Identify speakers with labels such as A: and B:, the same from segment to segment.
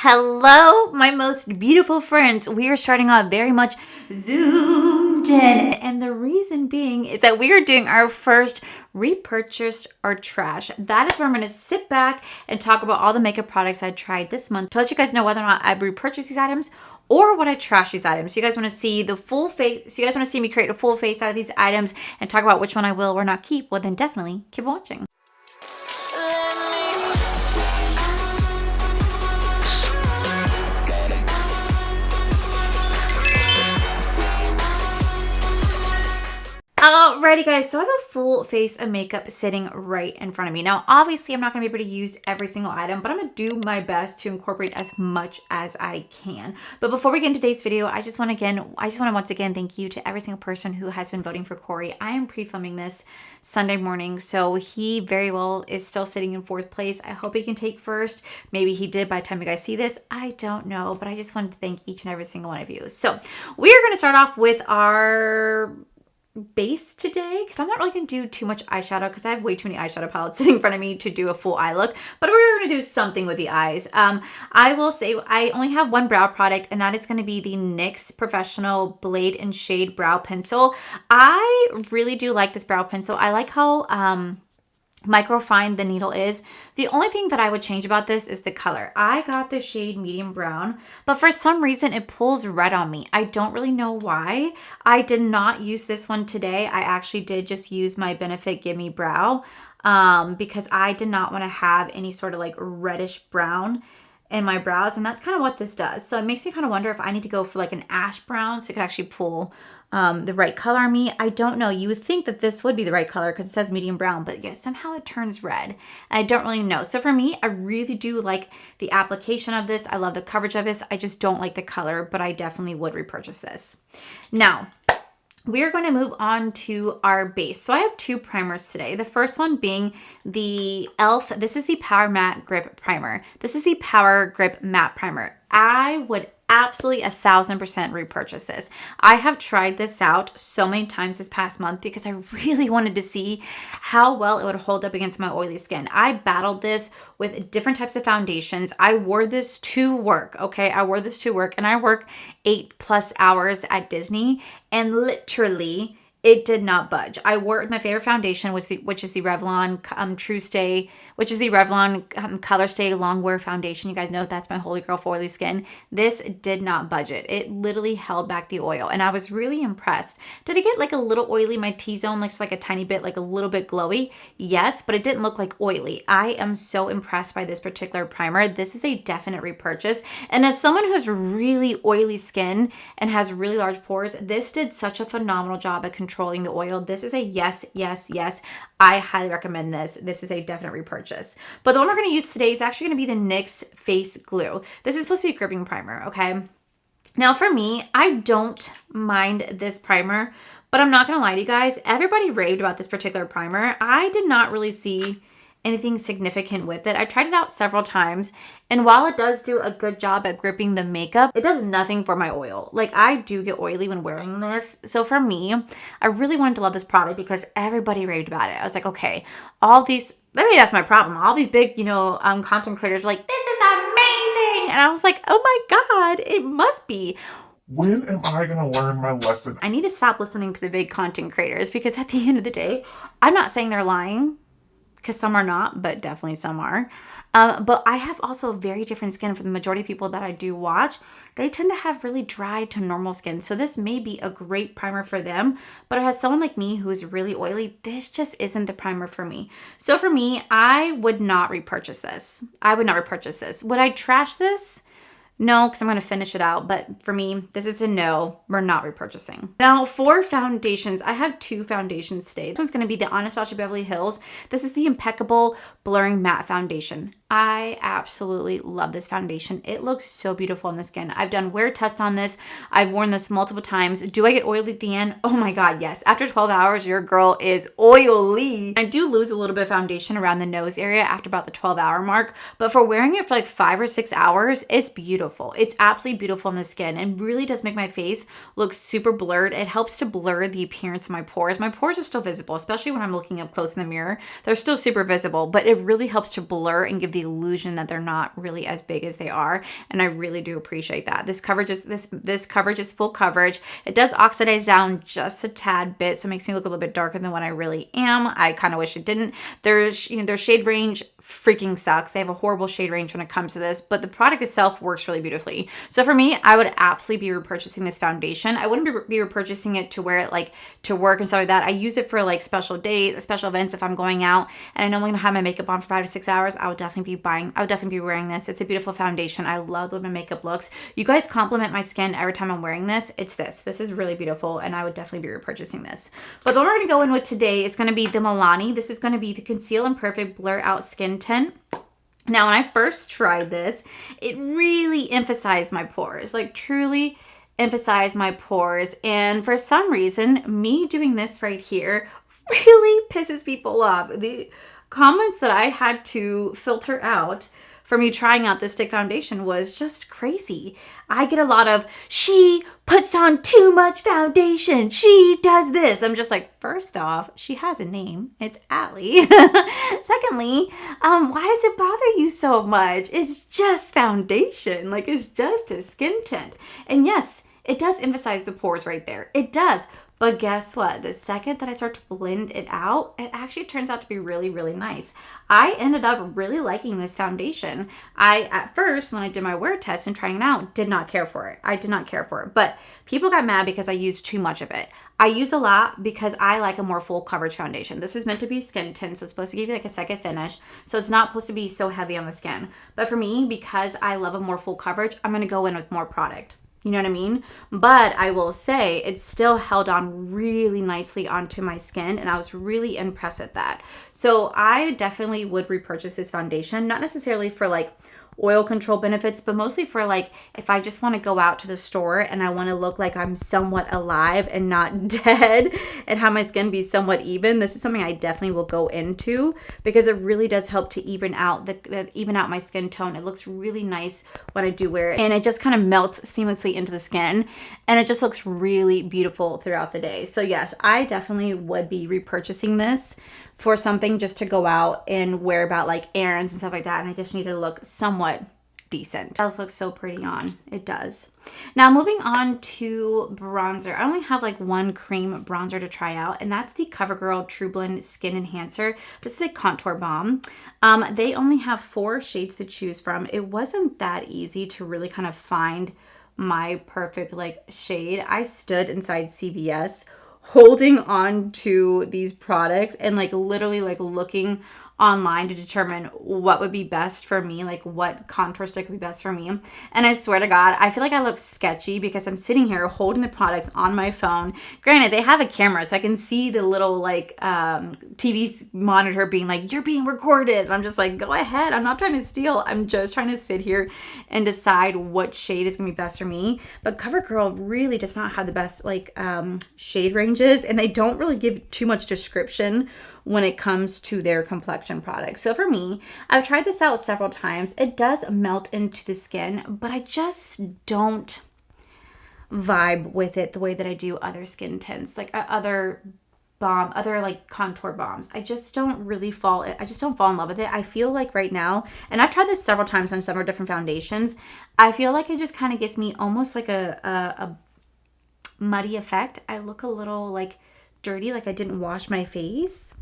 A: Hello, my most beautiful friends. We are starting off very much zoomed in. And the reason being is that we are doing our first repurchased or trash. That is where I'm going to sit back and talk about all the makeup products I tried this month to let you guys know whether or not I repurchased these items or what I trash these items. So you guys want to see the full face, so you guys want to see me create a full face out of these items and talk about which one I will or not keep, well then definitely keep watching. Alrighty guys, so I have a full face of makeup sitting right in front of me. Now obviously I'm not going to be able to use every single item, but I'm going to do my best to incorporate as much as I can. But before we get into today's video, I just want to once again thank you to every single person who has been voting for Corey. I am pre-filming this Sunday morning, so he very well is still sitting in 4th place. I hope he can take 1st. Maybe he did by the time you guys see this. I don't know, but I just wanted to thank each and every single one of you. So we are going to start off with our base today because I'm not really going to do too much eyeshadow because I have way too many eyeshadow palettes sitting in front of me to do a full eye look, but we're going to do something with the eyes. I will say I only have one brow product, and that is going to be the NYX Professional Blade and Shade Brow Pencil. I really do like this brow pencil. I like how microfine the needle is. The only thing that I would change about this is the color. I got the shade medium brown, but for some reason it pulls red on me. I don't really know why. I did not use this one today. I actually did just use my Benefit Gimme Brow because I did not want to have any sort of like reddish brown in my brows, and that's kind of what this does. So it makes me kind of wonder if I need to go for like an ash brown so it could actually pull the right color on me. I don't know. You would think that this would be the right color because it says medium brown, but yeah, somehow it turns red. I don't really know. So for me, I really do like the application of this. I love the coverage of this. I just don't like the color, but I definitely would repurchase this. Now, we are going to move on to our base. So I have 2 primers today. The first one being the e.l.f. This is the Power Matte Grip Primer. This is the Power Grip Matte Primer. I would absolutely 1000% repurchase this. I have tried this out so many times this past month because I really wanted to see how well it would hold up against my oily skin. I battled this with different types of foundations. I wore this to work, okay? I wore this to work, and I work 8+ hours at Disney, and literally it did not budge. I wore my favorite foundation, which is the Revlon True Stay, which is the Revlon Color Stay Long Wear Foundation. You guys know that's my holy grail for oily skin. This did not budge it. It literally held back the oil, and I was really impressed. Did it get like a little oily? My T-zone looks like a tiny bit, like a little bit glowy. Yes, but it didn't look like oily. I am so impressed by this particular primer. This is a definite repurchase. And as someone who has really oily skin and has really large pores, this did such a phenomenal job at controlling the oil. This is a yes, yes, yes. I highly recommend this. This is a definite repurchase. But the one we're going to use today is actually going to be the NYX Face Glue. This is supposed to be a gripping primer, okay? Now for me, I don't mind this primer, but I'm not going to lie to you guys. Everybody raved about this particular primer. I did not really see anything significant with it. I tried it out several times, and while it does do a good job at gripping the makeup, it does nothing for my oil. Like, I do get oily when wearing this. So for me, I really wanted to love this product because everybody raved about it. I was like, okay, maybe that's my problem. All these big, content creators are like, this is amazing. And I was like, oh my God, it must be.
B: When am I going to learn my lesson?
A: I need to stop listening to the big content creators because at the end of the day, I'm not saying they're lying, because some are not, but definitely some are. But I have also very different skin from the majority of people that I do watch. They tend to have really dry to normal skin. So this may be a great primer for them. But as someone like me who's really oily, this just isn't the primer for me. So for me, I would not repurchase this. I would not repurchase this. Would I trash this? No, because I'm going to finish it out. But for me, this is a no. We're not repurchasing. Now, for foundations, I have 2 foundations today. This one's going to be the Anastasia Beverly Hills. This is the Impeccable Blurring Matte Foundation. I absolutely love this foundation. It looks so beautiful on the skin. I've done wear test on this. I've worn this multiple times. Do I get oily at the end? Oh my God, yes. After 12 hours, your girl is oily. I do lose a little bit of foundation around the nose area after about the 12-hour mark, but for wearing it for like 5 or 6 hours, it's beautiful. It's absolutely beautiful on the skin and really does make my face look super blurred. It helps to blur the appearance of my pores. My pores are still visible, especially when I'm looking up close in the mirror. They're still super visible, but it really helps to blur and give the the illusion that they're not really as big as they are, and I really do appreciate that. This coverage is this coverage is full coverage. It does oxidize down just a tad bit, so it makes me look a little bit darker than what I really am. I kind of wish it didn't. Their shade range freaking sucks. They have a horrible shade range when it comes to this, but the product itself works really beautifully. So for me, I would absolutely be repurchasing this foundation. I wouldn't be repurchasing it to wear it like to work and stuff like that. I use it for like special days, special events. If I'm going out and I know I'm going to have my makeup on for 5 to 6 hours, I would definitely be wearing this. It's a beautiful foundation. I love the way my makeup looks. You guys compliment my skin every time I'm wearing this. It's this. This is really beautiful, and I would definitely be repurchasing this. But the one we're going to go in with today is going to be the Milani. This is going to be the Conceal and Perfect Blur Out Skin Tint. Now, when I first tried this, it really emphasized my pores, like truly emphasized my pores. And for some reason, me doing this right here really pisses people off. The comments that I had to filter out for me trying out this stick foundation was just crazy. I get a lot of, she puts on too much foundation. She does this. I'm just like, first off, she has a name. It's Allie. Secondly, why does it bother you so much? It's just foundation. Like, it's just a skin tint. And yes, it does emphasize the pores right there. It does. But guess what? The second that I start to blend it out, it actually turns out to be really, really nice. I ended up really liking this foundation. At first, when I did my wear test and trying it out, did not care for it. I did not care for it. But people got mad because I used too much of it. I use a lot because I like a more full coverage foundation. This is meant to be skin tint, so it's supposed to give you like a second finish. So it's not supposed to be so heavy on the skin. But for me, because I love a more full coverage, I'm going to go in with more product. You know what I mean? But I will say it still held on really nicely onto my skin, and I was really impressed with that. So I definitely would repurchase this foundation, not necessarily for like oil control benefits, but mostly for like if I just want to go out to the store and I want to look like I'm somewhat alive and not dead and have my skin be somewhat even. This is something I definitely will go into because it really does help to even out my skin tone. It looks really nice when I do wear it, and it just kind of melts seamlessly into the skin, and it just looks really beautiful throughout the day. So yes, I definitely would be repurchasing this for something just to go out and wear about like errands and stuff like that. And I just need to look somewhat decent. It does look so pretty on. It does. Now moving on to bronzer. I only have like one cream bronzer to try out, and that's the CoverGirl True Blend Skin Enhancer. This is a contour balm. They only have 4 shades to choose from. It wasn't that easy to really kind of find my perfect like shade. I stood inside CVS holding on to these products and like literally like looking online to determine what would be best for me, like what contour stick would be best for me. And I swear to God, I feel like I look sketchy because I'm sitting here holding the products on my phone. Granted, they have a camera, so I can see the little like TV monitor being like, you're being recorded. And I'm just like, go ahead. I'm not trying to steal. I'm just trying to sit here and decide what shade is gonna be best for me. But CoverGirl really does not have the best like shade ranges, and they don't really give too much description when it comes to their complexion products. So for me, I've tried this out several times. It does melt into the skin, but I just don't vibe with it the way that I do other skin tints, like other like contour balms. I just don't fall in love with it. I feel like right now, and I've tried this several times on several different foundations, I feel like it just kind of gives me almost like a muddy effect. I look a little like dirty, like I didn't wash my face.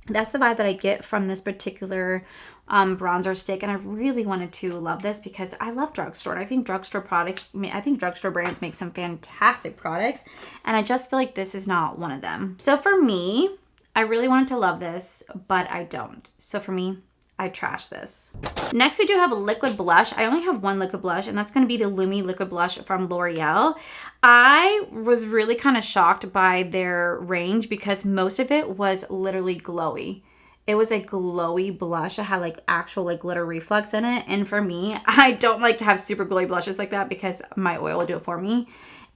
A: That's the vibe that I get from this particular bronzer stick, and I really wanted to love this because I love drugstore. I think drugstore brands make some fantastic products, and I just feel like this is not one of them. So for me, I really wanted to love this, but I don't. So for me, I trash this. Next, we do have a liquid blush. I only have one liquid blush, and that's going to be the Lumi liquid blush from L'Oreal. I was really kind of shocked by their range because most of it was literally glowy. It was a glowy blush. It had like actual like glitter reflex in it. And for me, I don't like to have super glowy blushes like that because my oil will do it for me.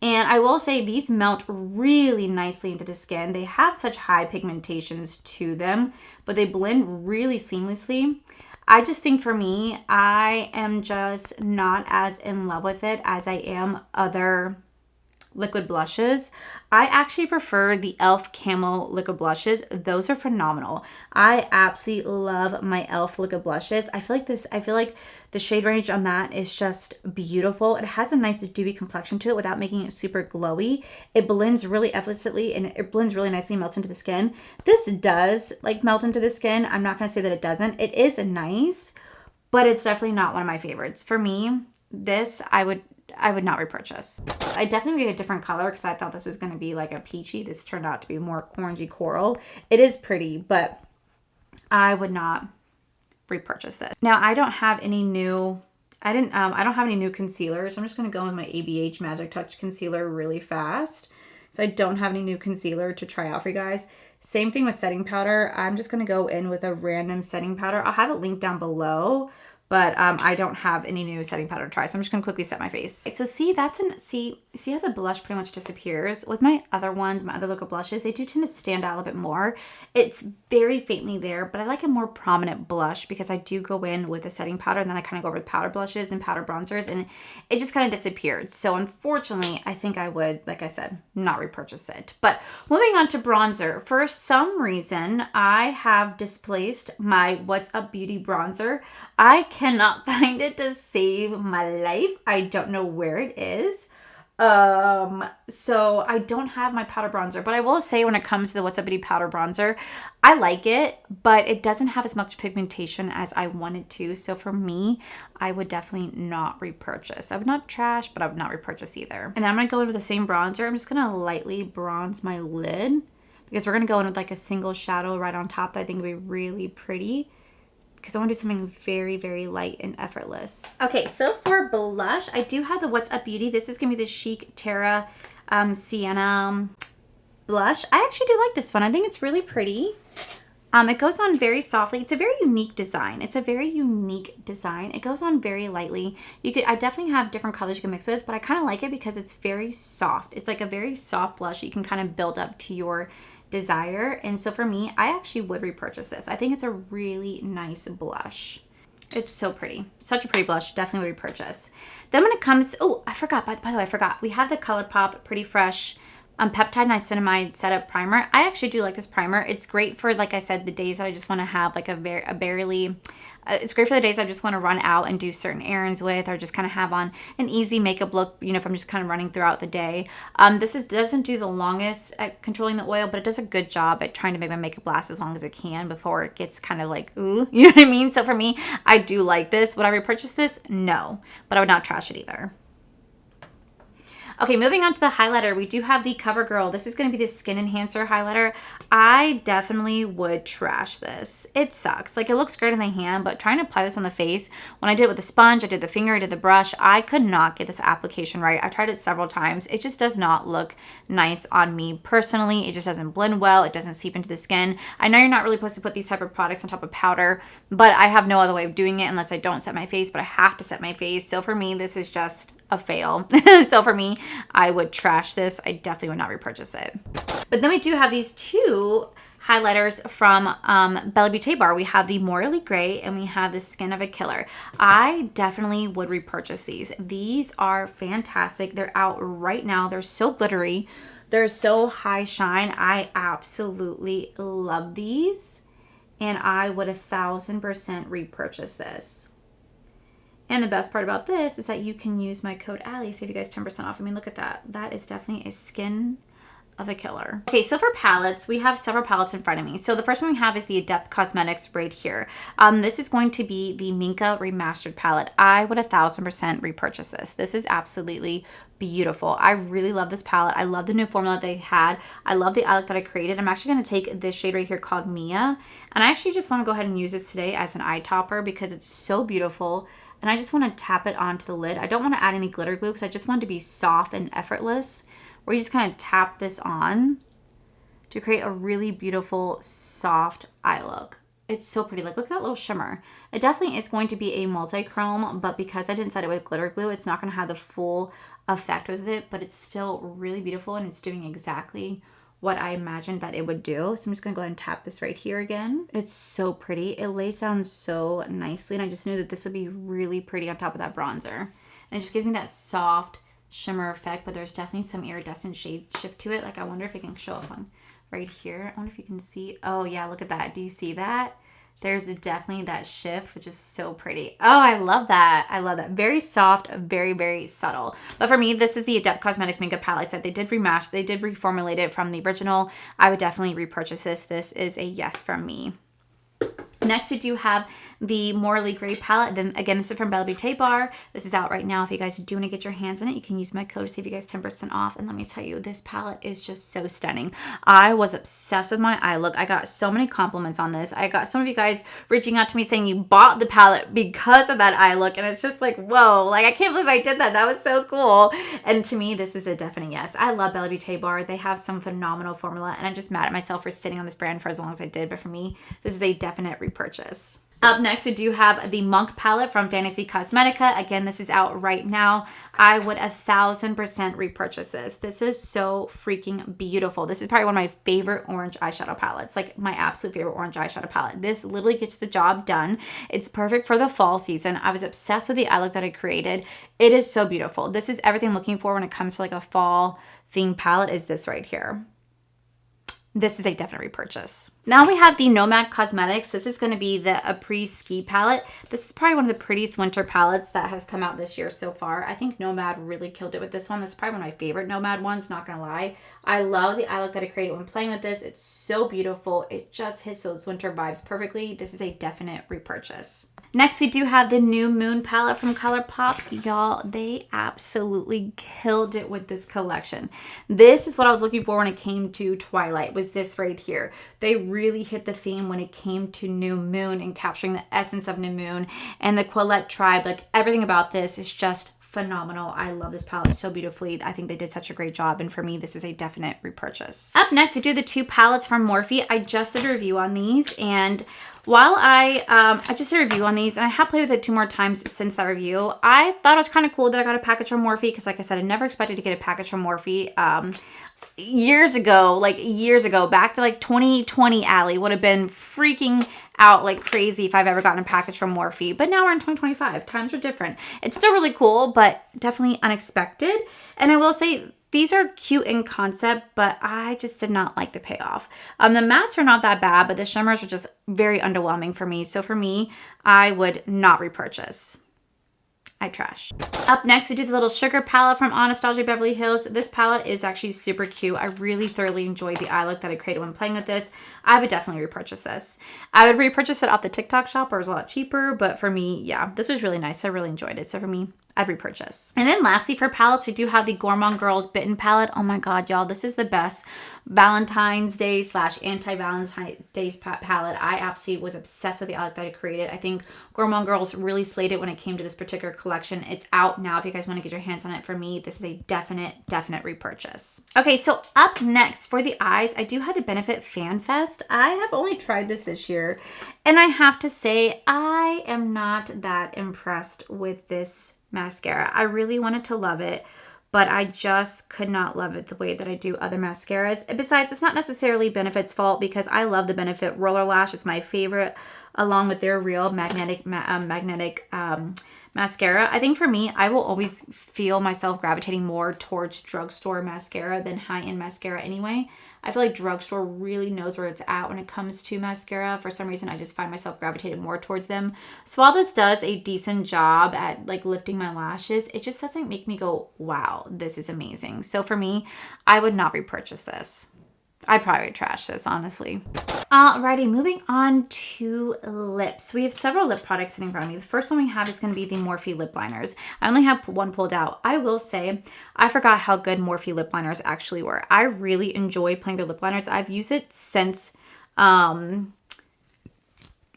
A: And I will say these melt really nicely into the skin. They have such high pigmentations to them, but they blend really seamlessly. I just think for me, I am just not as in love with it as I am other liquid blushes. I actually prefer the e.l.f. Camo liquid blushes. Those are phenomenal. I absolutely love my e.l.f. liquid blushes. I feel like the shade range on that is just beautiful. It has a nice dewy complexion to it without making it super glowy. It blends really effortlessly and it blends really nicely and melts into the skin. This does like melt into the skin. I'm not going to say that it doesn't. It is nice, but it's definitely not one of my favorites. For me, this I would not repurchase. I definitely would get a different color because I thought this was going to be like a peachy. This turned out to be more orangey coral. It is pretty, but I would not repurchase this. Now I don't have any new, I don't have any new concealers. So I'm just going to go with my ABH Magic Touch concealer really fast. So I don't have any new concealer to try out for you guys. Same thing with setting powder. I'm just going to go in with a random setting powder. I'll have it linked down below. But I don't have any new setting powder to try. So I'm just going to quickly set my face. So see, see how the blush pretty much disappears? With my other ones, my other liquid blushes, they do tend to stand out a little bit more. It's very faintly there, but I like a more prominent blush because I do go in with a setting powder and then I kind of go over with powder blushes and powder bronzers and it just kind of disappeared. So unfortunately, I think I would, like I said, not repurchase it. But moving on to bronzer. For some reason, I have displaced my What's Up Beauty bronzer. I cannot find it to save my life. I don't know where it is. So I don't have my powder bronzer, but I will say when it comes to the What's Up Beauty powder bronzer, I like it, but it doesn't have as much pigmentation as I wanted to. So for me, I would definitely not repurchase. I would not trash, but I would not repurchase either. And then I'm going to go in with the same bronzer. I'm just going to lightly bronze my lid because we're going to go in with like a single shadow right on top that I think would be really pretty. Because I want to do something very, very light and effortless. Okay, so for blush, I do have the What's Up Beauty. This is going to be the Chic Terra Sienna blush. I actually do like this one. I think it's really pretty. It goes on very softly. It's a very unique design. It goes on very lightly. I definitely have different colors you can mix with, but I kind of like it because it's very soft. It's like a very soft blush you can kind of build up to your desire. And so for me, I actually would repurchase this. I think it's a really nice blush. It's so pretty. Such a pretty blush. Definitely would repurchase. Then when it comes, oh, I forgot. By the way, I forgot. We have the ColourPop Pretty Fresh Peptide Niacinamide Setup Primer. I actually do like this primer. It's great for, like I said, the days that I just want to have like it's great for the days I just want to run out and do certain errands with, or just kind of have on an easy makeup look, you know, if I'm just kind of running throughout the day. Doesn't do the longest at controlling the oil, but it does a good job at trying to make my makeup last as long as it can before it gets kind of like, ooh, you know what I mean? So for me, I do like this. Would I repurchase this? No, but I would not trash it either. Okay, moving on to the highlighter, we do have the CoverGirl. This is going to be the Skin Enhancer highlighter. I definitely would trash this. It sucks. Like, it looks great in the hand, but trying to apply this on the face, when I did it with the sponge, I did the finger, I did the brush, I could not get this application right. I tried it several times. It just does not look nice on me personally. It just doesn't blend well. It doesn't seep into the skin. I know you're not really supposed to put these type of products on top of powder, but I have no other way of doing it unless I don't set my face, but I have to set my face. So for me, this is just a fail. So for me, I would trash this. I definitely would not repurchase it. But then we do have these two highlighters from Bella Beauty Bar. We have the Morally Gray and we have the Skin of a Killer. I definitely would repurchase these. These are fantastic. They're out right now. They're so glittery. They're so high shine. I absolutely love these. And I would 1000% repurchase this. And the best part about this is that you can use my code Allie, save you guys 10% off. I mean, look at that. That is definitely a Skin of a Killer. Okay, so for palettes, we have several palettes in front of me. So the first one we have is the Adept Cosmetics right here. This is going to be the Minka Remastered palette. I would 1000% repurchase this. This is absolutely beautiful. I really love this palette. I love the new formula they had. I love the eye look that I created. I'm actually going to take this shade right here called Mia. And I actually just want to go ahead and use this today as an eye topper because it's so beautiful. And I just want to tap it onto the lid. I don't want to add any glitter glue because I just want it to be soft and effortless. Where you just kind of tap this on to create a really beautiful, soft eye look. It's so pretty. Like, look at that little shimmer. It definitely is going to be a multi-chrome, but because I didn't set it with glitter glue, it's not going to have the full effect with it, but it's still really beautiful and it's doing exactly what I imagined that it would do. So I'm just going to go ahead and tap this right here again. It's so pretty. It lays down so nicely, and I just knew that this would be really pretty on top of that bronzer. And it just gives me that soft, shimmer effect, but there's definitely some iridescent shade shift to it. Like, I wonder if it can show up on right here. I wonder if you can see. Oh yeah, look at that. Do you see that? There's definitely that shift, which is so pretty. Oh, I love that. I love that. Very soft, very, very subtle. But for me, this is the Adept Cosmetics makeup palette. Like I said, they did rematch. They did reformulate it from the original. I would definitely repurchase this. This is a yes from me. Next, we do have the Morley Gray palette. Then again, this is from Bella Beauté Bar. This is out right now. If you guys do want to get your hands on it, you can use my code to save you guys 10% off. And let me tell you, this palette is just so stunning. I was obsessed with my eye look. I got so many compliments on this. I got some of you guys reaching out to me saying you bought the palette because of that eye look. And it's just like, whoa, like I can't believe I did that. That was so cool. And to me, this is a definite yes. I love Bella Beauté Bar. They have some phenomenal formula. And I'm just mad at myself for sitting on this brand for as long as I did. But for me, this is a definite repurchase. Up next, we do have the Monk palette from Fantasy Cosmetica. Again, this is out right now. I would 1000% repurchase this. This is so freaking beautiful. This is probably one of my favorite orange eyeshadow palettes, like my absolute favorite orange eyeshadow palette. This literally gets the job done. It's perfect for the fall season. I was obsessed with the eye look that I created. It is so beautiful. This is everything I'm looking for when it comes to like a fall theme palette is this right here. This is a definite repurchase. Now we have the Nomad Cosmetics. This is going to be the Après Ski palette. This is probably one of the prettiest winter palettes that has come out this year so far. I think Nomad really killed it with this one. This is probably one of my favorite Nomad ones, not going to lie. I love the eye look that I created when playing with this. It's so beautiful. It just hits those winter vibes perfectly. This is a definite repurchase. Next, we do have the New Moon palette from ColourPop. Y'all, they absolutely killed it with this collection. This is what I was looking for when it came to Twilight, was this right here. They really hit the theme when it came to New Moon and capturing the essence of New Moon and the Quillette tribe. Like, everything about this is just phenomenal. I love this palette so beautifully. I think they did such a great job, and for me, this is a definite repurchase. Up next, we do the two palettes from Morphe. I just did a review on these, and while I just did a review on these, and I have played with it 2 more times since that review, I thought it was kind of cool that I got a package from Morphe, because like I said, I never expected to get a package from Morphe. Years ago, back to like 2020, Allie would have been freaking out like crazy if I've ever gotten a package from Morphe. But now we're in 2025. Times are different. It's still really cool, but definitely unexpected. And I will say, these are cute in concept, but I just did not like the payoff. The mattes are not that bad, but the shimmers are just very underwhelming for me. So for me, I would not repurchase. I trash. Up next, we do the little sugar palette from Anastasia Beverly Hills. This palette is actually super cute. I really thoroughly enjoyed the eye look that I created when playing with this. I would definitely repurchase this. I would repurchase it off the TikTok shop, or it was a lot cheaper, but for me, yeah, this was really nice. I really enjoyed it. So for me, I'd repurchase. And then lastly, for palettes, we do have the Gourmand Girls Bitten palette. Oh my God, y'all, this is the best Valentine's Day / anti-Valentine's Day palette. I absolutely was obsessed with the eye look that I created. I think Gourmand Girls really slayed it when it came to this particular collection. It's out now if you guys want to get your hands on it. For me, this is a definite repurchase. Okay, so up next for the eyes, I do have the Benefit Fan Fest. I have only tried this year, and I have to say, I am not that impressed with this mascara. I really wanted to love it, but I just could not love it the way that I do other mascaras. Besides, it's not necessarily Benefit's fault, because I love the Benefit Roller Lash. It's my favorite, along with their Real magnetic mascara. I think for me, I will always feel myself gravitating more towards drugstore mascara than high-end mascara anyway. I feel like drugstore really knows where it's at when it comes to mascara. For some reason, I just find myself gravitated more towards them. So while this does a decent job at like lifting my lashes, it just doesn't make me go, wow, this is amazing. So for me, I would not repurchase this. I'd probably trash this, honestly. Alrighty, moving on to lips. We have several lip products sitting in front of me. The first one we have is going to be the Morphe lip liners. I only have one pulled out. I will say, I forgot how good Morphe lip liners actually were. I really enjoy playing their lip liners. I've used it since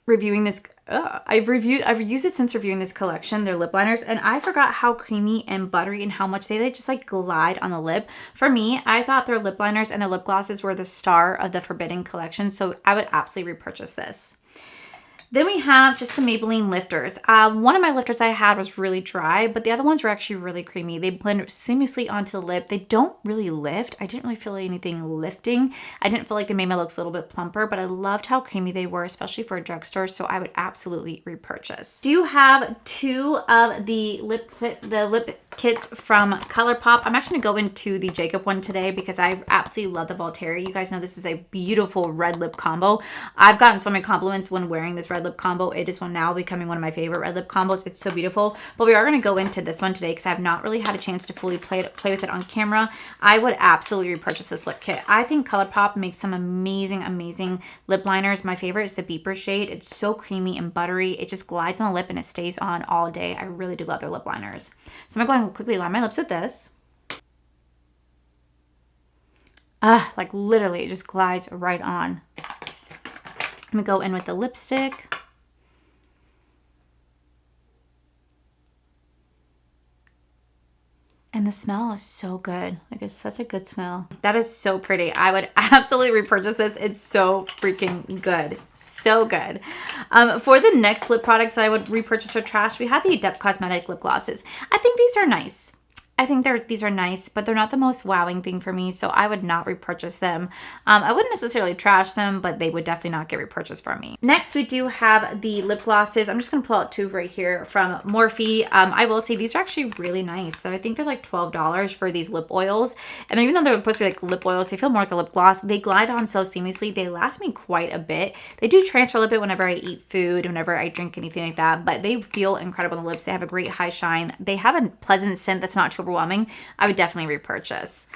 A: reviewing this. I've used it since reviewing this collection, their lip liners, and I forgot how creamy and buttery and how much they just like glide on the lip. For me, I thought their lip liners and their lip glosses were the star of the Forbidden collection, so I would absolutely repurchase this. Then we have just the Maybelline lifters. One of my lifters I had was really dry, but the other ones were actually really creamy. They blend seamlessly onto the lip. They don't really lift. I didn't really feel anything lifting. I didn't feel like they made my lips a little bit plumper, but I loved how creamy they were, especially for a drugstore, so I would absolutely repurchase. Do have 2 of the lip kits from ColourPop. I'm actually gonna go into the Jacob one today because I absolutely love the Voltaire. You guys know this is a beautiful red lip combo. I've gotten so many compliments when wearing this red lip combo. It is now becoming one of my favorite red lip combos. It's so beautiful. But we are gonna go into this one today because I've not really had a chance to fully play with it on camera. I would absolutely repurchase this lip kit. I think ColourPop makes some amazing lip liners. My favorite is the Beeper shade. It's so creamy and buttery. It just glides on the lip and it stays on all day. I really do love their lip liners. So I'm going to quickly line my lips with this. Like literally it just glides right on. I'm gonna go in with the lipstick. And the smell is so good. Like, it's such a good smell. That is so pretty. I would absolutely repurchase this. It's so freaking good. So good. For the next lip products that I would repurchase or trash, we have the Adept Cosmetic lip glosses. I think these are nice. I think these are nice, but they're not the most wowing thing for me, so I would not repurchase them. I wouldn't necessarily trash them, but they would definitely not get repurchased from me. Next, we do have the lip glosses. I'm just going to pull out 2 right here from Morphe. I will say these are actually really nice. So I think they're like $12 for these lip oils. And even though they're supposed to be like lip oils, they feel more like a lip gloss. They glide on so seamlessly. They last me quite a bit. They do transfer a little bit whenever I eat food, whenever I drink anything like that, but they feel incredible on the lips. They have a great high shine. They have a pleasant scent that's not too overwhelming. I would definitely repurchase.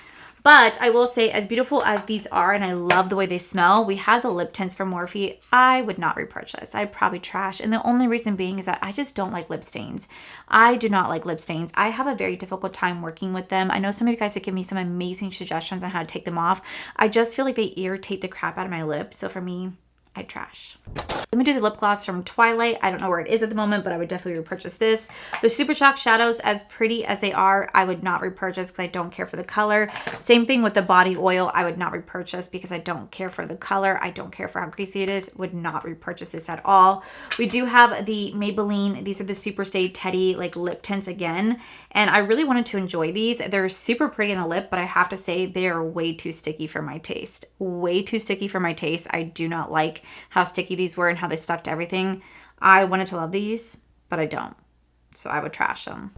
A: But I will say, as beautiful as these are, and I love the way they smell, we have the lip tints from Morphe. I would not repurchase. I'd probably trash. And the only reason being is that I just don't like lip stains. I do not like lip stains. I have a very difficult time working with them. I know some of you guys have given me some amazing suggestions on how to take them off. I just feel like they irritate the crap out of my lips. So for me, I'd trash. Let me do the lip gloss from Twilight. I don't know where it is at the moment, but I would definitely repurchase this. The Super Shock shadows, as pretty as they are, I would not repurchase because I don't care for the color. Same thing with the body oil. I would not repurchase because I don't care for the color. I don't care for how greasy it is. Would not repurchase this at all. We do have the Maybelline. These are the Super Stay Teddy like lip tints again. And I really wanted to enjoy these. They're super pretty in the lip, but I have to say they are way too sticky for my taste. Way too sticky for my taste. I do not like how sticky these were and how they stuck to everything. I wanted to love these, but I don't. So I would trash them.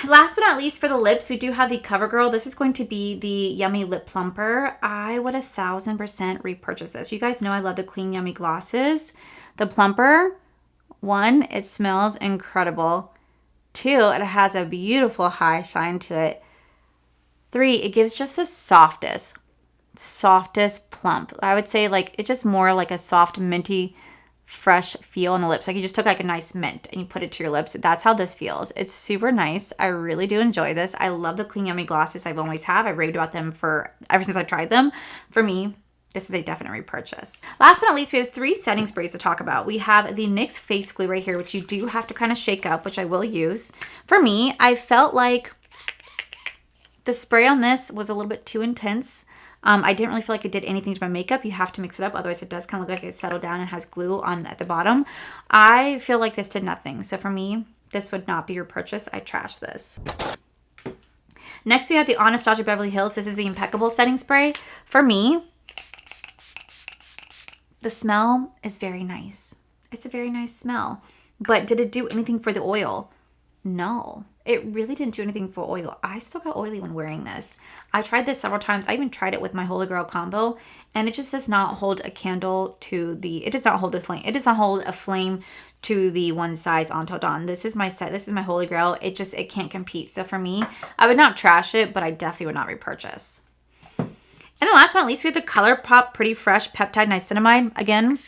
A: Last but not least, for the lips, we do have the CoverGirl. This is going to be the Yummy Lip Plumper. I would 1000% repurchase this. You guys know I love the Clean Yummy glosses. The plumper, 1, it smells incredible. 2, it has a beautiful high shine to it. 3, it gives just the softest plump. I would say like it's just more like a soft minty fresh feel on the lips. Like you just took like a nice mint and you put it to your lips. That's how this feels. It's super nice. I really do enjoy this. I love the Clean Yummy glosses. I've always have. I've raved about them ever since I tried them. For me, this is a definite repurchase. Last but not least, we have 3 setting sprays to talk about. We have the NYX face glue right here, which you do have to kind of shake up, which I will use. For me, I felt like the spray on this was a little bit too intense. I didn't really feel like it did anything to my makeup. You have to mix it up. Otherwise, it does kind of look like it settled down and has glue on at the bottom. I feel like this did nothing. So for me, this would not be your purchase. I trash this. Next, we have the Anastasia Beverly Hills. This is the Impeccable Setting Spray. For me, the smell is very nice. It's a very nice smell. But did it do anything for the oil? No, it really didn't do anything for oil. I still got oily when wearing this. I tried this several times. I even tried it with my Holy Grail combo, and it just does not hold a candle to the, it does not hold the flame. It does not hold a flame to the one size Until Dawn. This is my set. This is my Holy Grail. It can't compete. So for me, I would not trash it, but I definitely would not repurchase. And the last one, at least, we have the ColourPop Pretty Fresh Peptide Niacinamide. Again,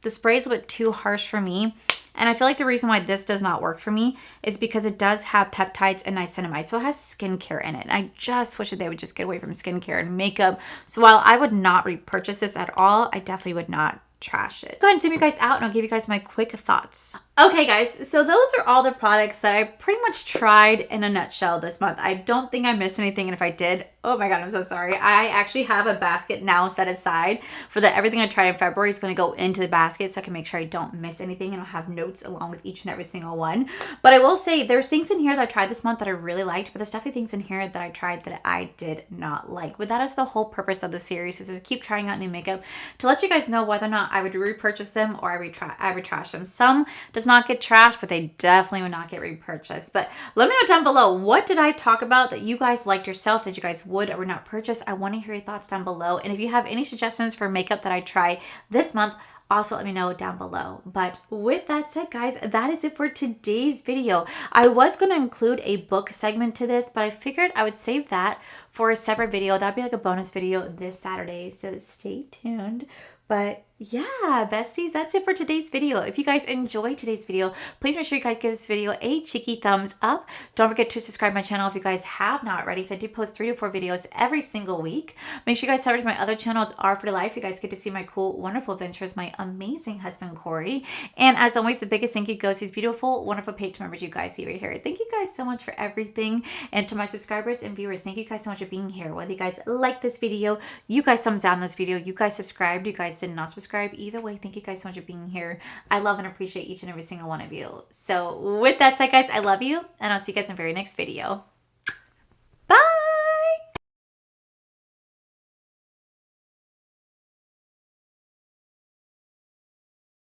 A: the spray is a bit too harsh for me. And I feel like the reason why this does not work for me is because it does have peptides and niacinamide. So it has skincare in it. And I just wish that they would just get away from skincare and makeup. So while I would not repurchase this at all, I definitely would not trash it. Go ahead and zoom you guys out and I'll give you guys my quick thoughts. Okay, guys, so those are all the products that I pretty much tried in a nutshell this month. I don't think I missed anything, and if I did, oh my god, I'm so sorry. I actually have a basket now set aside for that. Everything I tried in February is going to go into the basket so I can make sure I don't miss anything, and I'll have notes along with each and every single one. But I will say there's things in here that I tried this month that I really liked, but there's definitely things in here that I tried that I did not like. But that is the whole purpose of the series, is to keep trying out new makeup to let you guys know whether or not I would repurchase them or I would trash them. Some does not get trashed, but they definitely would not get repurchased. But let me know down below, what did I talk about that you guys liked yourself that you guys would or would not purchase? I want to hear your thoughts down below. And if you have any suggestions for makeup that I try this month, also let me know down below. But with that said, guys, that is it for today's video. I was going to include a book segment to this, but I figured I would save that for a separate video. That'd be like a bonus video this Saturday, so stay tuned. But yeah, besties, that's it for today's video. If you guys enjoyed today's video, please make sure you guys give this video a cheeky thumbs up. Don't forget to subscribe to my channel if you guys have not already. So I do post 3 to 4 videos every single week. Make sure you guys head over to my other channel. It's R for Life. You guys get to see my cool, wonderful adventures, my amazing husband, Corey. And as always, the biggest thank you goes to these beautiful, wonderful page members you guys see right here. Thank you guys so much for everything. And to my subscribers and viewers, thank you guys so much for being here. Whether you guys like this video, you guys thumbs down this video, you guys subscribed, you guys did not subscribe, either way, thank you guys so much for being here. I love and appreciate each and every single one of you. So with that said, guys, I love you, and I'll see you guys in the very next video.